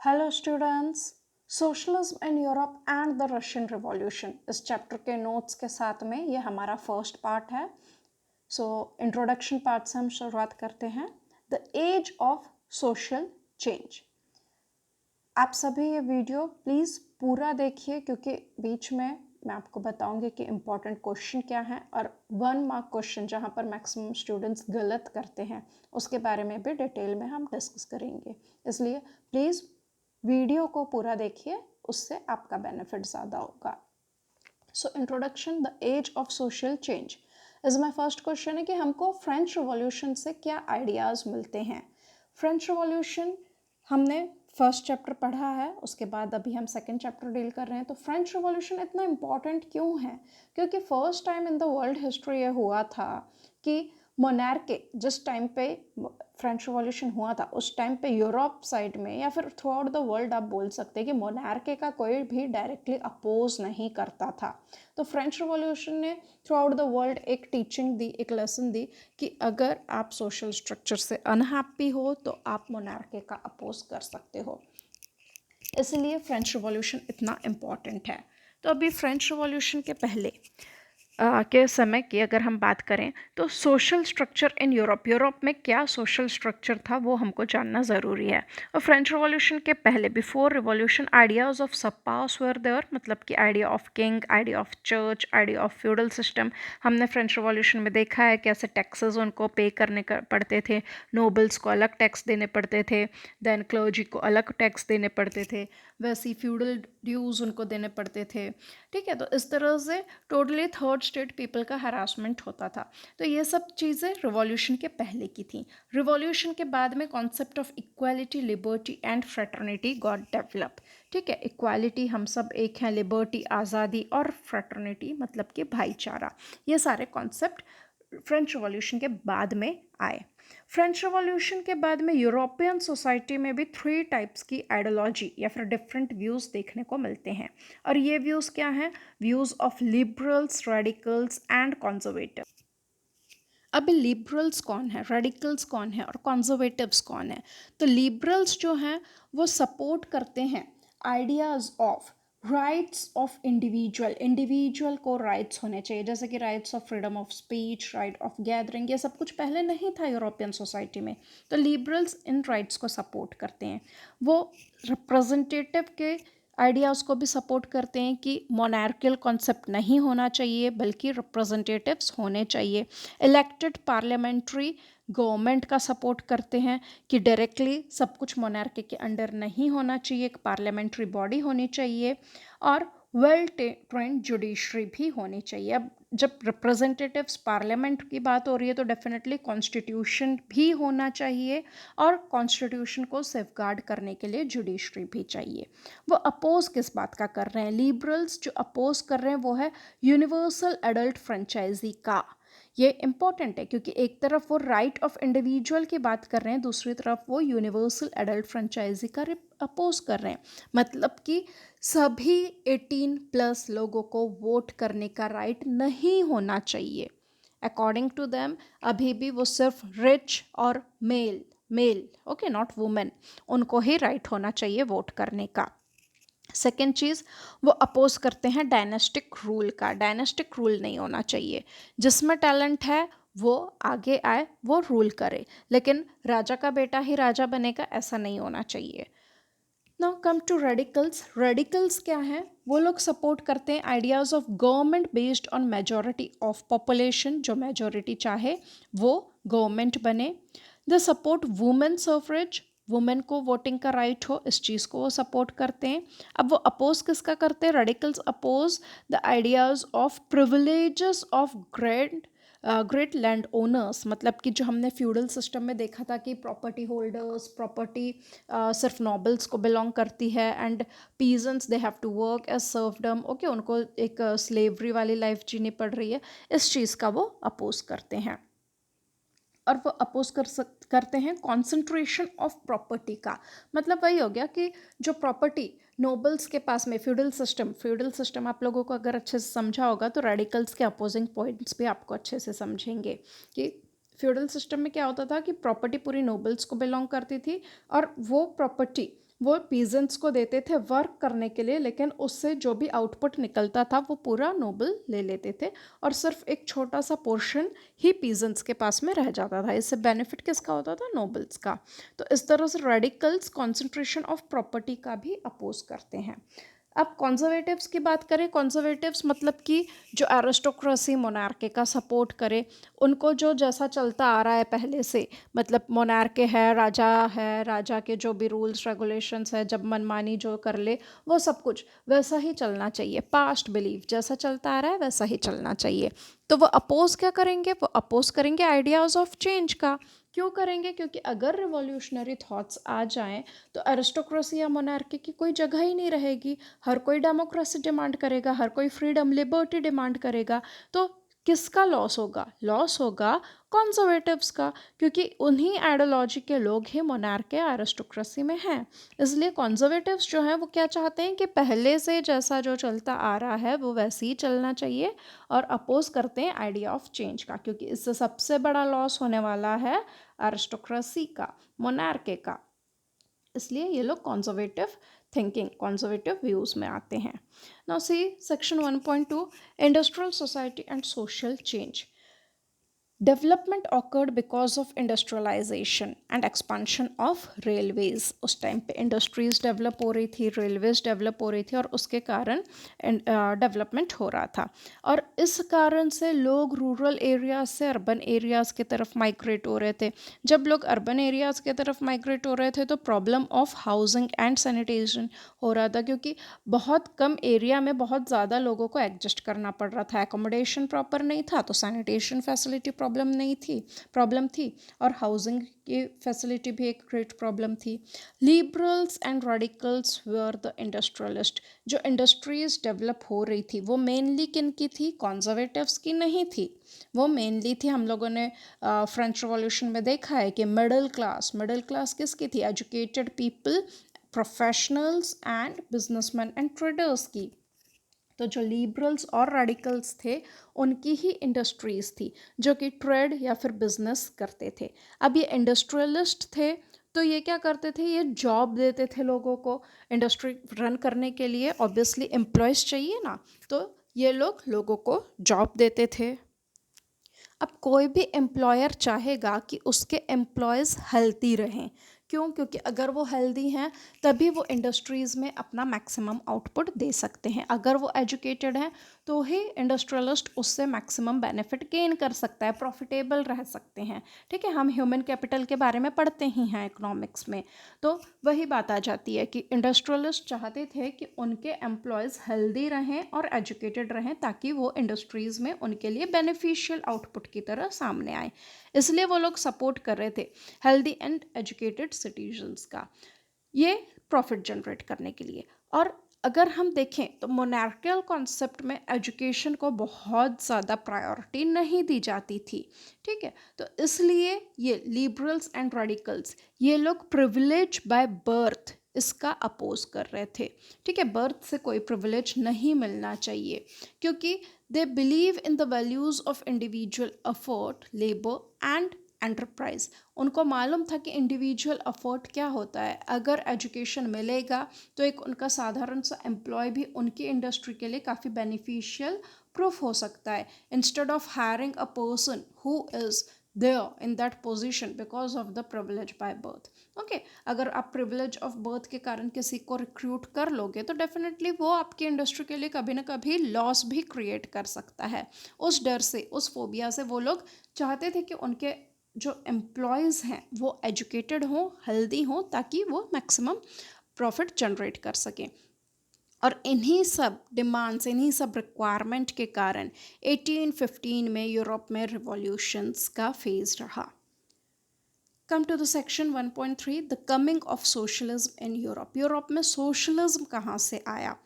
Hello students. Socialism in Europe and the Russian revolution इस chapter के notes के साथ में ये हमारा फर्स्ट पार्ट है। इंट्रोडक्शन पार्ट से हम शुरुआत करते हैं। The age of social change. आप सभी ये वीडियो प्लीज़ पूरा देखिए क्योंकि बीच में मैं आपको बताऊंगी कि इम्पॉर्टेंट क्वेश्चन क्या है और 1 मार्क क्वेश्चन जहाँ पर मैक्सिमम स्टूडेंट्स गलत करते हैं उसके बारे में भी डिटेल में हम डिस्कस करेंगे। इसलिए प्लीज़ वीडियो को पूरा देखिए, उससे आपका बेनिफिट ज़्यादा होगा। So introduction, the age of social change is my first question है कि हमको फ्रेंच रिवॉल्यूशन से क्या आइडियाज़ मिलते हैं। फ्रेंच रिवॉल्यूशन हमने फर्स्ट चैप्टर पढ़ा है, उसके बाद अभी हम सेकंड चैप्टर डील कर रहे हैं। तो फ्रेंच रिवॉल्यूशन इतना इम्पॉर्टेंट क्यों है? क्योंकि first time in the world history ये हुआ था कि मोनार्के जिस टाइम पे फ्रेंच रिवॉल्यूशन हुआ था उस टाइम पे यूरोप साइड में या फिर थ्रू आउट द वर्ल्ड आप बोल सकते हैं कि मोनार्के का कोई भी डायरेक्टली अपोज नहीं करता था। तो फ्रेंच रिवॉल्यूशन ने थ्रू आउट द वर्ल्ड एक टीचिंग दी, एक लेसन दी कि अगर आप सोशल स्ट्रक्चर से अनहैप्पी हो तो आप मोनार्के का अपोज कर सकते हो। इसलिए फ्रेंच रिवॉल्यूशन इतना इम्पॉर्टेंट है। तो अभी फ्रेंच रिवॉल्यूशन के पहले के समय की अगर हम बात करें तो सोशल स्ट्रक्चर इन यूरोप में क्या सोशल स्ट्रक्चर था वो हमको जानना ज़रूरी है। और फ्रेंच रिवॉल्यूशन के पहले बिफोर रिवॉल्यूशन आइडियाज़ ऑफ सब पास वर देयर, मतलब कि idea of king, idea of church, idea of feudal system. हमने फ्रेंच रिवॉल्यूशन में देखा है कैसे टैक्सेस उनको पे करने पड़ते थे, नोबल्स को अलग टैक्स देने पड़ते थे, देन क्लर्जी को अलग टैक्स देने पड़ते थे, वैसे ही फ्यूडल ड्यूज़ उनको देने पड़ते थे। ठीक है, तो इस तरह से टोटली थर्ड स्टेट पीपल का हरासमेंट होता था। तो ये सब चीज़ें रिवॉल्यूशन के पहले की थी। रिवॉल्यूशन के बाद में concept of equality, liberty and fraternity got develop. ठीक है, इक्वालिटी हम सब एक हैं, लिबर्टी आज़ादी, और फ्रेटर्निटी मतलब कि भाईचारा। ये सारे कॉन्सेप्ट फ्रेंच रिवॉल्यूशन के बाद में आए। फ्रेंच रिवॉल्यूशन के बाद में यूरोपियन सोसाइटी में भी 3 टाइप्स की आइडियोलॉजी या फिर डिफरेंट व्यूज़ देखने को मिलते हैं। और ये व्यूज़ क्या हैं? Views of liberals, radicals and conservative. अब लिबरल्स कौन है, रेडिकल्स कौन है और कॉन्जर्वेटिव्स कौन है? तो लिबरल्स जो हैं वो सपोर्ट करते हैं ideas of rights of individual को राइट्स होने चाहिए, जैसे कि rights of freedom of speech, right of gathering. ये सब कुछ पहले नहीं था यूरोपियन सोसाइटी में। तो लिबरल्स इन राइट्स को सपोर्ट करते हैं। वो रिप्रेजेंटेटिव के आइडियाज़ को भी सपोर्ट करते हैं कि मोनार्कियल कॉन्सेप्ट नहीं होना चाहिए बल्कि रिप्रेजेंटेटिव्स होने चाहिए। इलेक्टेड पार्लियामेंट्री गवर्नमेंट का सपोर्ट करते हैं कि डायरेक्टली सब कुछ मोनार्की के अंडर नहीं होना चाहिए, एक पार्लियामेंट्री बॉडी होनी चाहिए और वेल ट्रेंड जुडिशरी भी होनी चाहिए। अब जब रिप्रेजेंटेटिव्स पार्लियामेंट की बात हो रही है तो डेफिनेटली कॉन्स्टिट्यूशन भी होना चाहिए और कॉन्स्टिट्यूशन को सेफगार्ड करने के लिए जुडिशरी भी चाहिए। वो अपोज किस बात का कर रहे हैं? लिबरल्स जो अपोज कर रहे हैं वो है यूनिवर्सल एडल्ट फ्रेंचाइजी का। ये इंपॉर्टेंट है क्योंकि एक तरफ वो राइट ऑफ इंडिविजुअल की बात कर रहे हैं, दूसरी तरफ वो यूनिवर्सल एडल्ट फ्रेंचाइजी का अपोज कर रहे हैं। मतलब कि सभी 18+ लोगों को वोट करने का राइट नहीं होना चाहिए। अकॉर्डिंग टू देम अभी भी वो सिर्फ रिच और male male okay, not women, उनको ही राइट होना चाहिए वोट करने का। सेकेंड चीज़, वो अपोज करते हैं डायनेस्टिक रूल का। डायनेस्टिक रूल नहीं होना चाहिए, जिसमें टैलेंट है वो आगे आए, वो रूल करे, लेकिन राजा का बेटा ही राजा बनेगा ऐसा नहीं होना चाहिए। Now come to radicals. Radicals क्या हैं? वो लोग सपोर्ट करते हैं ideas of government based on majority of population. जो मेजॉरिटी चाहे वो गवर्नमेंट बने। The support women suffrage, women को वोटिंग का राइट हो, इस चीज़ को वो सपोर्ट करते हैं। अब वो अपोज किसका करते हैं? Radicals oppose the ideas of privileges of great land owners. मतलब कि जो हमने फ्यूडल सिस्टम में देखा था कि प्रॉपर्टी होल्डर्स, प्रॉपर्टी सिर्फ नॉबल्स को बिलोंग करती है and peasants they have to work as serfdom. Okay, उनको एक स्लेवरी वाली लाइफ जीनी पड़ रही है। इस चीज़ का वो अपोज करते हैं। और वो अपोज करते हैं कॉन्सेंट्रेशन ऑफ प्रॉपर्टी का। मतलब वही हो गया कि जो प्रॉपर्टी नोबल्स के पास में, फ्यूडल सिस्टम आप लोगों को अगर अच्छे से समझा होगा तो रेडिकल्स के अपोजिंग पॉइंट्स भी आपको अच्छे से समझेंगे कि फ्यूडल सिस्टम में क्या होता था कि प्रॉपर्टी पूरी नोबल्स को बिलोंग करती थी और वो प्रॉपर्टी वो पीजेंट्स को देते थे वर्क करने के लिए, लेकिन उससे जो भी आउटपुट निकलता था वो पूरा नोबल ले लेते थे और सिर्फ एक छोटा सा पोर्शन ही पीजेंट्स के पास में रह जाता था। इससे बेनिफिट किसका होता था? नोबल्स का। तो इस तरह से रेडिकल्स कॉन्सेंट्रेशन ऑफ प्रॉपर्टी का भी अपोज करते हैं। अब कॉन्जर्वेटिव्स की बात करें, कॉन्जर्वेटिव्स मतलब कि जो एरिस्टोक्रेसी मोनार्की का सपोर्ट करे, उनको जो जैसा चलता आ रहा है पहले से, मतलब मोनार्की है, राजा के जो भी रूल्स रेगुलेशंस है, जब मनमानी जो कर ले वो सब कुछ वैसा ही चलना चाहिए। पास्ट बिलीफ जैसा चलता आ रहा है वैसा ही चलना चाहिए। तो वो अपोज क्या करेंगे? वो अपोज करेंगे आइडियाज़ ऑफ चेंज का। क्यों करेंगे? क्योंकि अगर रिवॉल्यूशनरी थॉट्स आ जाएं तो एरिस्टोक्रेसी या मोनार्की की कोई जगह ही नहीं रहेगी। हर कोई डेमोक्रेसी डिमांड करेगा, हर कोई फ्रीडम लिबर्टी डिमांड करेगा। तो किसका लॉस होगा? लॉस होगा कॉन्जर्वेटिव्स का, क्योंकि उन्हीं आइडियोलॉजी के लोग ही मोनार्की या एरिस्टोक्रेसी में हैं। इसलिए कॉन्जर्वेटिव्स जो हैं वो क्या चाहते हैं कि पहले से जैसा जो चलता आ रहा है वो वैसे ही चलना चाहिए, और अपोज करते हैं आइडिया ऑफ चेंज का, क्योंकि इससे सबसे बड़ा लॉस होने वाला है एरिस्टोक्रेसी का, मोनार्की का। इसलिए ये लोग कॉन्जर्वेटिव थिंकिंग, कॉन्जर्वेटिव व्यूज में आते हैं। Now see section 1.2 industrial society and social change. Development occurred because of industrialisation and expansion of railways. उस टाइम पे इंडस्ट्रीज डेवलप हो रही थी, रेलवेज डेवलप हो रही थी, और उसके कारण डेवलपमेंट हो रहा था। और इस कारण से लोग रूरल एरियाज से अर्बन एरियाज़ की तरफ माइग्रेट हो रहे थे। जब लोग अर्बन एरियाज़ की तरफ माइग्रेट हो रहे थे तो problem of housing and sanitation हो रहा था, क्योंकि बहुत कम एरिया में बहुत ज़्यादा लोगों को एडजस्ट करना पड़ रहा था। एकोमोडेशन प्रॉपर नहीं था तो सैनिटेशन फैसिलिटी प्रॉब्लम थी, और हाउसिंग की फैसिलिटी भी एक ग्रेट प्रॉब्लम थी। Liberals and radicals were the industrialist. जो इंडस्ट्रीज डेवलप हो रही थी वो मेनली किन की थी? कॉन्जर्वेटिव्स की नहीं थी। वो मेनली थी, हम लोगों ने फ्रेंच रिवॉल्यूशन में देखा है कि मिडिल क्लास किसकी थी? Educated people, professionals and businessman and traders की। तो जो लिबरल्स और रेडिकल्स थे उनकी ही इंडस्ट्रीज थी जो कि ट्रेड या फिर बिजनेस करते थे। अब ये इंडस्ट्रियलिस्ट थे तो ये क्या करते थे? ये जॉब देते थे लोगों को। इंडस्ट्री रन करने के लिए ऑब्वियसली एम्प्लॉयज़ चाहिए ना, तो ये लोग लोगों को जॉब देते थे। अब कोई भी एम्प्लॉयर चाहेगा कि उसके एम्प्लॉयज़ हेल्दी रहें। क्यों? क्योंकि अगर वो हेल्दी हैं तभी वो इंडस्ट्रीज़ में अपना मैक्सिमम आउटपुट दे सकते हैं। अगर वो एजुकेटेड हैं तो ही इंडस्ट्रियलिस्ट उससे मैक्सिमम बेनिफिट गेन कर सकता है, प्रॉफिटेबल रह सकते हैं। ठीक है, हम ह्यूमन कैपिटल के बारे में पढ़ते ही हैं इकोनॉमिक्स में। तो वही बात आ जाती है कि इंडस्ट्रियलिस्ट चाहते थे कि उनके एम्प्लॉयज़ हेल्दी रहें और एजुकेटेड रहें, ताकि वो इंडस्ट्रीज़ में उनके लिए बेनिफिशियल आउटपुट की तरह सामने आए। इसलिए वो लोग सपोर्ट कर रहे थे हेल्दी एंड एजुकेटेड सिटीजन्स का, ये प्रॉफिट जनरेट करने के लिए। और अगर हम देखें तो मोनार्कियल कॉन्सेप्ट में एजुकेशन को बहुत ज़्यादा प्रायोरिटी नहीं दी जाती थी। ठीक है, तो इसलिए ये लिबरल्स एंड रेडिकल्स ये लोग प्रिविलेज बाय बर्थ इसका अपोज कर रहे थे। ठीक है, बर्थ से कोई प्रिविलेज नहीं मिलना चाहिए, क्योंकि they believe in the values of individual effort, labour and enterprise. उनको मालूम था कि इंडिविजुअल एफर्ट क्या होता है। अगर एजुकेशन मिलेगा तो एक उनका साधारण सा एम्प्लॉय भी उनकी इंडस्ट्री के लिए काफ़ी बेनिफिशियल प्रूफ हो सकता है, instead of hiring a person who is there in that position because of the privilege by birth. Okay, अगर आप प्रिविलेज ऑफ बर्थ के कारण किसी को रिक्रूट कर लोगे तो डेफिनेटली वो आपकी इंडस्ट्री के लिए कभी ना कभी लॉस भी क्रिएट कर सकता है। उस डर से, उस फोबिया से वो लोग चाहते थे कि उनके जो एम्प्लॉयज़ हैं वो एजुकेटेड हों, हेल्दी हों, ताकि वो मैक्सिमम प्रॉफिट जनरेट कर सकें। और इन्हीं सब डिमांड्स, इन्हीं सब रिक्वायरमेंट के कारण 1815 में यूरोप में रिवॉल्यूशंस का फेज रहा। Come to the section 1.3 the coming of socialism in Europe. Europe में सोशलिज्म कहाँ से आया?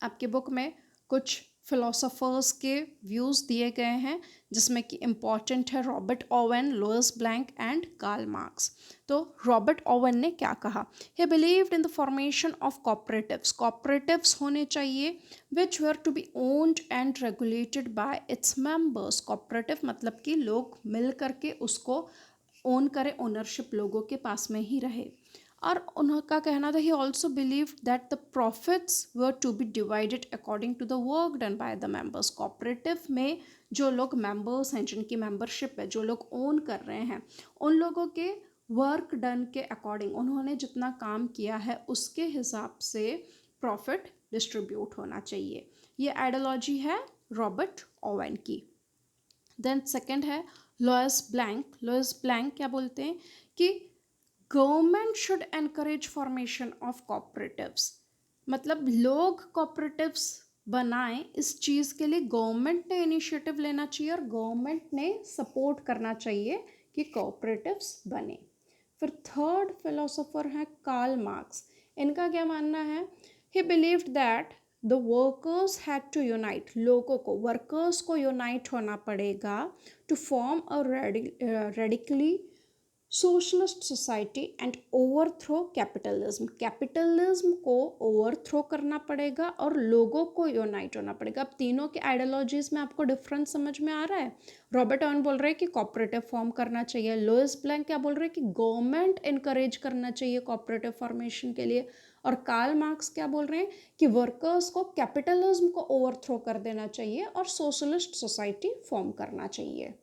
आपके बुक में कुछ फिलोसोफर्स के व्यूज़ दिए गए हैं, जिसमें कि इम्पॉर्टेंट है Robert Owen, Louis Blanc and Karl Marx. तो रॉबर्ट ओवेन ने क्या कहा? He believed in the formation of cooperatives होने चाहिए which were to be owned and regulated by its members. Cooperative मतलब कि लोग मिल करके उसको ओन करें, ओनरशिप लोगों के पास में ही रहे। और उनका कहना था he also believe that the profits were to be divided according to the work done by the members. Cooperative में जो लोग मेंबर्स हैं, जिनकी मेंबरशिप है, जो लोग ओन कर रहे हैं, उन लोगों के वर्क डन के अकॉर्डिंग, उन्होंने जितना काम किया है उसके हिसाब से प्रॉफिट डिस्ट्रीब्यूट होना चाहिए। ये आइडियोलॉजी है रॉबर्ट ओवेन की। देन सेकंड है लॉयस ब्लैंक। लॉयस ब्लैंक क्या बोलते हैं कि government should encourage formation of cooperatives, मतलब लोग कॉपरेटिव्स बनाएं, इस चीज़ के लिए गवर्नमेंट ने इनिशिएटिव लेना चाहिए और गवर्नमेंट ने सपोर्ट करना चाहिए कि कॉपरेटिव्स बने। फिर थर्ड फिलोसोफर है कार्ल मार्क्स। इनका क्या मानना है, he believed that the workers had to unite, लोगों को, वर्कर्स को यूनाइट होना पड़ेगा to form a radically socialist society and overthrow capitalism. Capitalism को ओवरथ्रो करना पड़ेगा और लोगों को यूनाइट होना पड़ेगा। अब तीनों के आइडियोलॉजीज में आपको डिफरेंस समझ में आ रहा है। रॉबर्ट ओवन बोल रहे हैं कि कॉपरेटिव फॉर्म करना चाहिए, लुईस ब्लैंक क्या बोल रहे हैं कि गवर्नमेंट इनकरेज करना चाहिए कॉपरेटिव फॉर्मेशन के लिए, और कार्ल मार्क्स क्या बोल रहे हैं कि वर्कर्स को कैपिटलिज्म को ओवरथ्रो कर देना चाहिए और सोशलिस्ट सोसाइटी फॉर्म करना चाहिए।